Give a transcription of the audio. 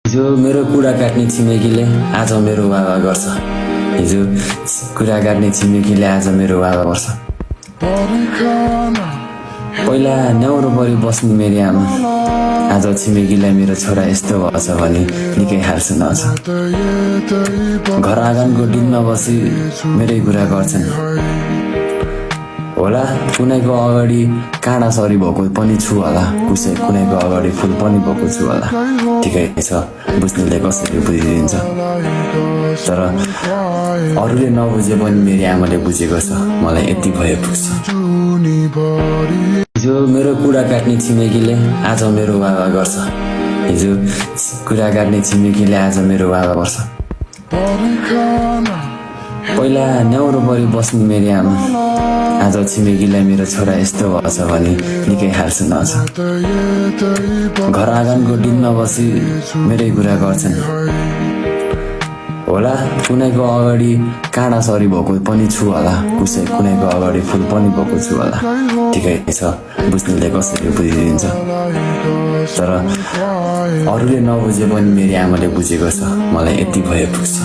हिजो मेरो कुरा काट्ने छिमेकीले आज मेरो वाह गर्छ। हिजो कुरा काट्ने छिमेकीले आज मेरो वाह गर्छ। पहिला न्याउरो परि बस्ने मेरी आमा आज छिमेकीलाई मेरो छोरा यस्तो भएछ भने निकै हाल सुनाउँछ। घर आँगनको डिनमा बसी मेरै कुरा गर्छन् होला। कुनैको अगाडि काँडा सरी भएको पनि छु होला, कुनैको अगाडि फुल पनि भएको छु होला। ठिकै छ, बुझ्नेले कसरी बुझिदिन्छ। तर अरूले नबुझे पनि मेरी आमाले बुझेको छ, मलाई यति भए पुग्छ। हिजो मेरो कुरा काट्ने छिमेकीले आज मेरो वाह गर्छ। हिजो कुरा काट्ने छिमेकीले आज मेरो वाह गर्छ। पहिला न्याउरो परि बस्ने मेरी आमा आज छिमेकीलाई मेरो छोरा यस्तो भएछ भने निकै हाल सुनाउँछ। घर आँगनको डिनमा बसी मेरै कुरा गर्छन् होला। कुनैको अगाडि काँडा सरी भएको पनि छु होला, कुनैको अगाडि फुल पनि भएको छु होला। ठिकै छ, बुझ्नेले कसरी बुझिदिन्छ। तर अरूले नबुझे पनि मेरी आमाले बुझेको छ, मलाई यति भए पुग्छ।